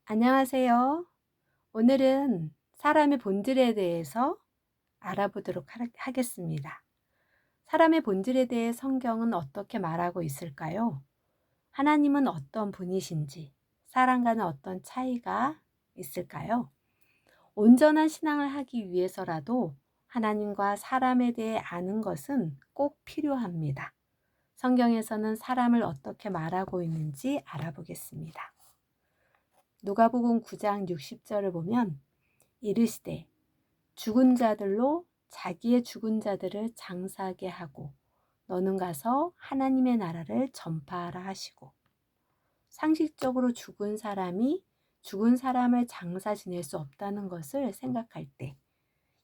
안녕하세요. 오늘은 사람의 본질에 대해서 알아보도록 하겠습니다. 사람의 본질에 대해 성경은 어떻게 말하고 있을까요? 하나님은 어떤 분이신지, 사람과는 어떤 차이가 있을까요? 온전한 신앙을 하기 위해서라도 하나님과 사람에 대해 아는 것은 꼭 필요합니다. 성경에서는 사람을 어떻게 말하고 있는지 알아보겠습니다. 누가복음 9장 60절을 보면 이르시되 죽은 자들로 자기의 죽은 자들을 장사하게 하고 너는 가서 하나님의 나라를 전파하라 하시고, 상식적으로 죽은 사람이 죽은 사람을 장사 지낼 수 없다는 것을 생각할 때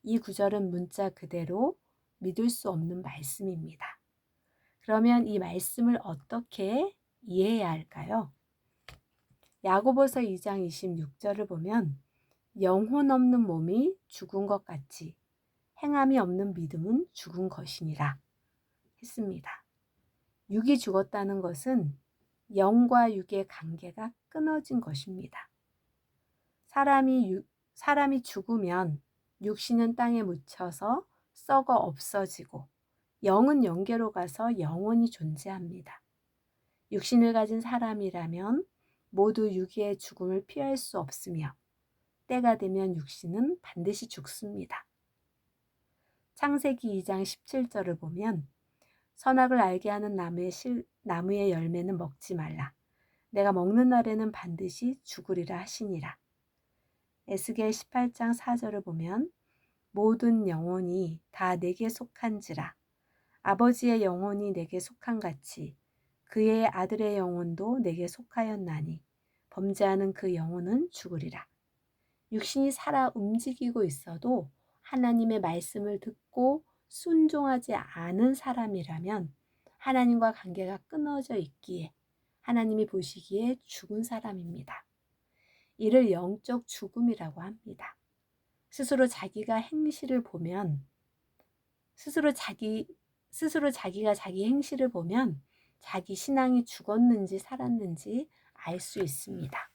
이 구절은 문자 그대로 믿을 수 없는 말씀입니다. 그러면 이 말씀을 어떻게 이해해야 할까요? 야고보서 2장 26절을 보면 영혼 없는 몸이 죽은 것 같이 행함이 없는 믿음은 죽은 것이니라 했습니다. 육이 죽었다는 것은 영과 육의 관계가 끊어진 것입니다. 사람이 죽으면 육신은 땅에 묻혀서 썩어 없어지고 영은 영계로 가서 영원히 존재합니다. 육신을 가진 사람이라면 모두 육의 죽음을 피할 수 없으며 때가 되면 육신은 반드시 죽습니다. 창세기 2장 17절을 보면 선악을 알게 하는 나무의 열매는 먹지 말라. 내가 먹는 날에는 반드시 죽으리라 하시니라. 에스겔 18장 4절을 보면 모든 영혼이 다 내게 속한지라. 아버지의 영혼이 내게 속한 같이 그의 아들의 영혼도 내게 속하였나니 범죄하는 그 영혼은 죽으리라. 육신이 살아 움직이고 있어도 하나님의 말씀을 듣고 순종하지 않은 사람이라면 하나님과 관계가 끊어져 있기에 하나님이 보시기에 죽은 사람입니다. 이를 영적 죽음이라고 합니다. 스스로 자기가 행실을 보면 자기가 자기 행실을 보면 자기 신앙이 죽었는지 살았는지 알 수 있습니다.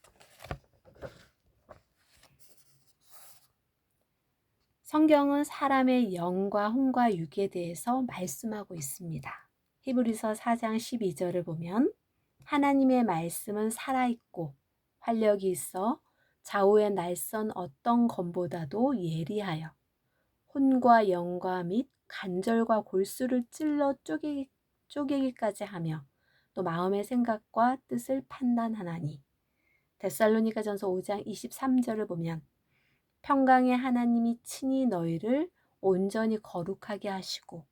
성경은 사람의 영과 혼과 육에 대해서 말씀하고 있습니다. 히브리서 4장 12절을 보면 하나님의 말씀은 살아있고 활력이 있어 좌우의 날선 어떤 검보다도 예리하여 혼과 영과 및 관절과 골수를 찔러 쪼개기까지 하며 또 마음의 생각과 뜻을 판단하나니. 데살로니가전서 5장 23절을 보면 평강의 하나님이 친히 너희를 온전히 거룩하게 하시고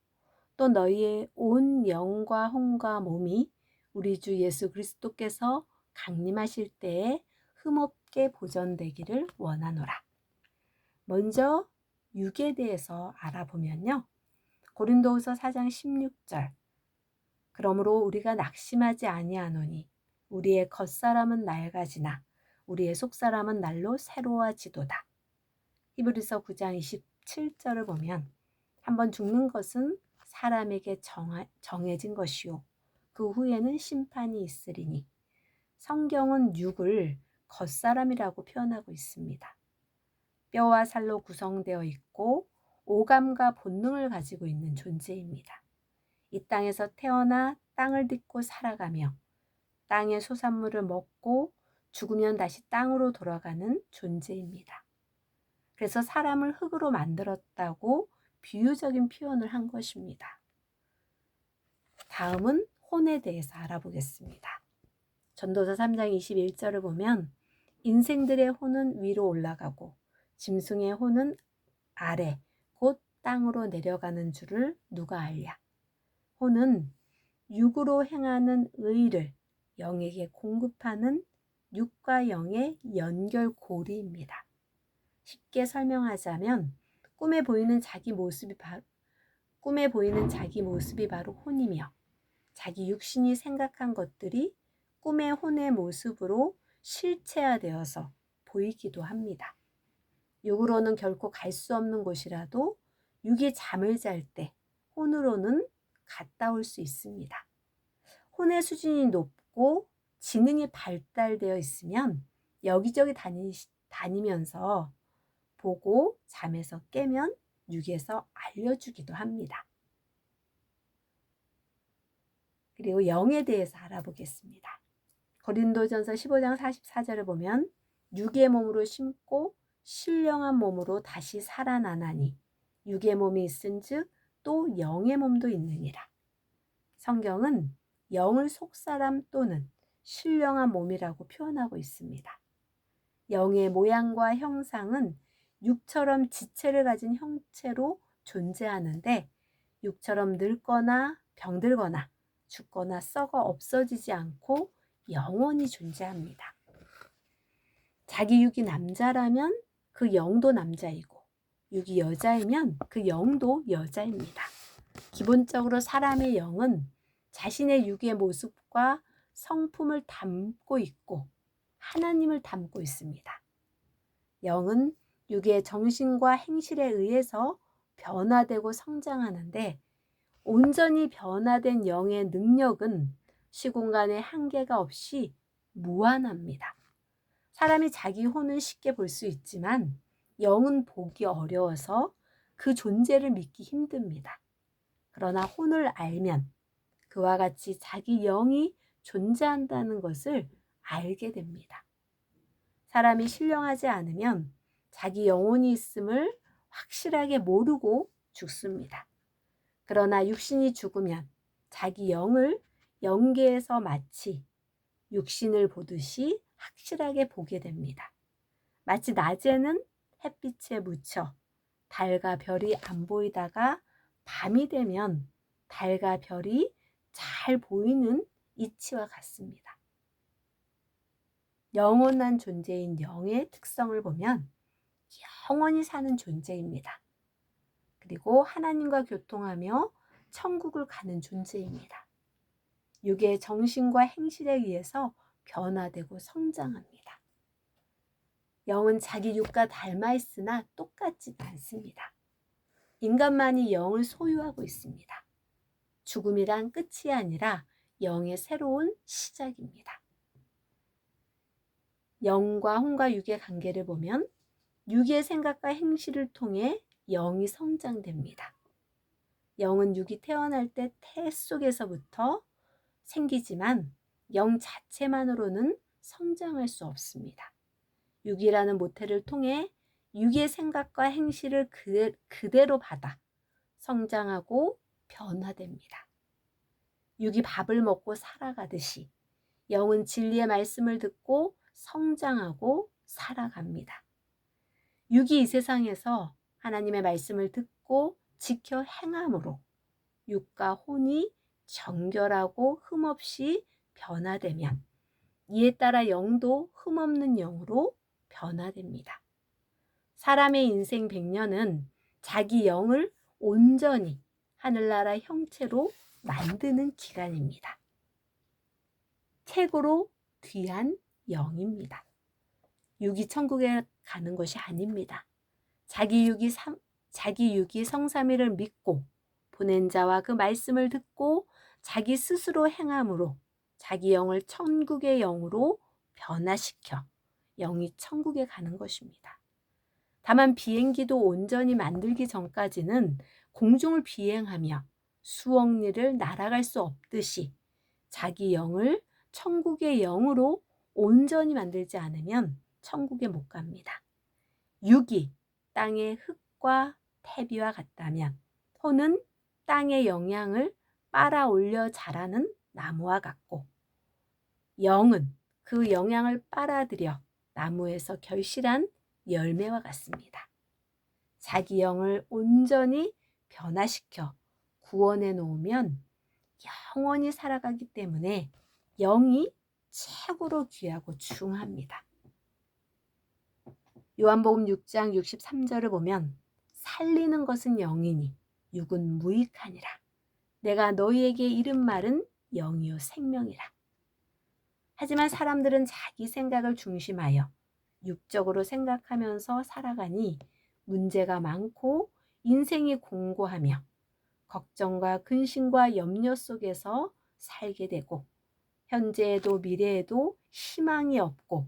또 너희의 온 영과 혼과 몸이 우리 주 예수 그리스도께서 강림하실 때에 흠없게 보존되기를 원하노라. 먼저 육에 대해서 알아보면요. 고린도후서 4장 16절 그러므로 우리가 낙심하지 아니하노니 우리의 겉사람은 낡아지나 우리의 속사람은 날로 새로워지도다. 히브리서 9장 27절을 보면 한번 죽는 것은 사람에게 정해진 것이요 그 후에는 심판이 있으리니. 성경은 육을 겉사람이라고 표현하고 있습니다. 뼈와 살로 구성되어 있고 오감과 본능을 가지고 있는 존재입니다. 이 땅에서 태어나 땅을 딛고 살아가며 땅의 소산물을 먹고 죽으면 다시 땅으로 돌아가는 존재입니다. 그래서 사람을 흙으로 만들었다고 비유적인 표현을 한 것입니다. 다음은 혼에 대해서 알아보겠습니다. 전도서 3장 21절을 보면 인생들의 혼은 위로 올라가고 짐승의 혼은 아래 곧 땅으로 내려가는 줄을 누가 알랴. 혼은 육으로 행하는 의를 영에게 공급하는 육과 영의 연결고리입니다. 쉽게 설명하자면 꿈에 보이는 자기 모습이 바로 혼이며 자기 육신이 생각한 것들이 꿈의 혼의 모습으로 실체화되어서 보이기도 합니다. 육으로는 결코 갈 수 없는 곳이라도 육이 잠을 잘 때 혼으로는 갔다 올 수 있습니다. 혼의 수준이 높고 지능이 발달되어 있으면 여기저기 다니면서 보고 잠에서 깨면 육에서 알려주기도 합니다. 그리고 영에 대해서 알아보겠습니다. 고린도전서 15장 44절을 보면 육의 몸으로 심고 신령한 몸으로 다시 살아나나니 육의 몸이 있은즉 또 영의 몸도 있느니라. 성경은 영을 속사람 또는 신령한 몸이라고 표현하고 있습니다. 영의 모양과 형상은 육처럼 지체를 가진 형체로 존재하는데 육처럼 늙거나 병들거나 죽거나 썩어 없어지지 않고 영원히 존재합니다. 자기 육이 남자라면 그 영도 남자이고 육이 여자이면 그 영도 여자입니다. 기본적으로 사람의 영은 자신의 육의 모습과 성품을 담고 있고 하나님을 담고 있습니다. 영은 육의 정신과 행실에 의해서 변화되고 성장하는데 온전히 변화된 영의 능력은 시공간의 한계가 없이 무한합니다. 사람이 자기 혼은 쉽게 볼 수 있지만 영은 보기 어려워서 그 존재를 믿기 힘듭니다. 그러나 혼을 알면 그와 같이 자기 영이 존재한다는 것을 알게 됩니다. 사람이 신령하지 않으면 자기 영혼이 있음을 확실하게 모르고 죽습니다. 그러나 육신이 죽으면 자기 영을 영계에서 마치 육신을 보듯이 확실하게 보게 됩니다. 마치 낮에는 햇빛에 묻혀 달과 별이 안 보이다가 밤이 되면 달과 별이 잘 보이는 이치와 같습니다. 영원한 존재인 영의 특성을 보면 영원히 사는 존재입니다. 그리고 하나님과 교통하며 천국을 가는 존재입니다. 육의 정신과 행실에 의해서 변화되고 성장합니다. 영은 자기 육과 닮아 있으나 똑같지 않습니다. 인간만이 영을 소유하고 있습니다. 죽음이란 끝이 아니라 영의 새로운 시작입니다. 영과 혼과 육의 관계를 보면 육의 생각과 행실을 통해 영이 성장됩니다. 영은 육이 태어날 때 태 속에서부터 생기지만 영 자체만으로는 성장할 수 없습니다. 육이라는 모태를 통해 육의 생각과 행실을 그대로 받아 성장하고 변화됩니다. 육이 밥을 먹고 살아가듯이 영은 진리의 말씀을 듣고 성장하고 살아갑니다. 육이 이 세상에서 하나님의 말씀을 듣고 지켜 행함으로 육과 혼이 정결하고 흠없이 변화되면 이에 따라 영도 흠없는 영으로 변화됩니다. 사람의 인생 100년은 자기 영을 온전히 하늘나라 형체로 만드는 기간입니다. 최고로 귀한 영입니다. 육이 천국에 가는 것이 아닙니다. 자기 육이 성삼위를 믿고 보낸 자와 그 말씀을 듣고 자기 스스로 행함으로 자기 영을 천국의 영으로 변화시켜 영이 천국에 가는 것입니다. 다만 비행기도 온전히 만들기 전까지는 공중을 비행하며 수억 리를 날아갈 수 없듯이 자기 영을 천국의 영으로 온전히 만들지 않으면 천국에 못 갑니다. 육이 땅의 흙과 태비와 같다면 혼은 땅의 영양을 빨아 올려 자라는 나무와 같고 영은 그 영양을 빨아들여 나무에서 결실한 열매와 같습니다. 자기 영을 온전히 변화시켜 구원해 놓으면 영원히 살아가기 때문에 영이 최고로 귀하고 중합니다. 요한복음 6장 63절을 보면 살리는 것은 영이니 육은 무익하니라. 내가 너희에게 이른 말은 영이요 생명이라. 하지만 사람들은 자기 생각을 중심하여 육적으로 생각하면서 살아가니 문제가 많고 인생이 공고하며 걱정과 근심과 염려 속에서 살게 되고 현재에도 미래에도 희망이 없고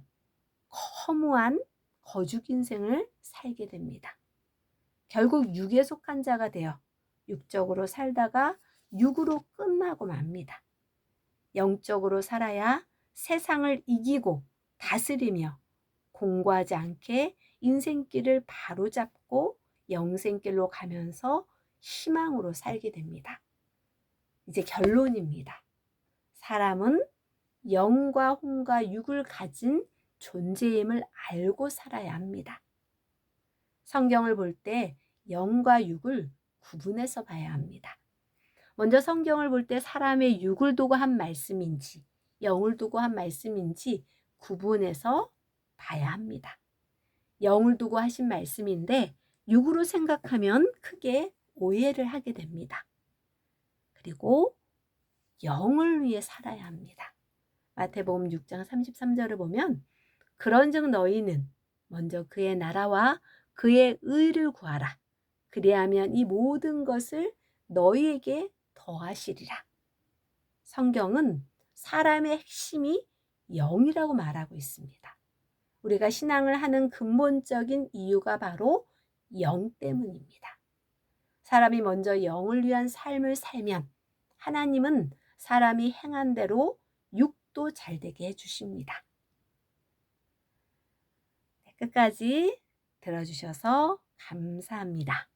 허무한 거죽 인생을 살게 됩니다. 결국 육에 속한 자가 되어 육적으로 살다가 육으로 끝나고 맙니다. 영적으로 살아야 세상을 이기고 다스리며 공고하지 않게 인생길을 바로잡고 영생길로 가면서 희망으로 살게 됩니다. 이제 결론입니다. 사람은 영과 혼과 육을 가진 존재임을 알고 살아야 합니다. 성경을 볼 때 영과 육을 구분해서 봐야 합니다. 먼저 성경을 볼 때 사람의 육을 두고 한 말씀인지 영을 두고 한 말씀인지 구분해서 봐야 합니다. 영을 두고 하신 말씀인데 육으로 생각하면 크게 오해를 하게 됩니다. 그리고 영을 위해 살아야 합니다. 마태복음 6장 33절을 보면 그런즉 너희는 먼저 그의 나라와 그의 의를 구하라. 그리하면 이 모든 것을 너희에게 더하시리라. 성경은 사람의 핵심이 영이라고 말하고 있습니다. 우리가 신앙을 하는 근본적인 이유가 바로 영 때문입니다. 사람이 먼저 영을 위한 삶을 살면 하나님은 사람이 행한 대로 육도 잘되게 해주십니다. 끝까지 들어주셔서 감사합니다.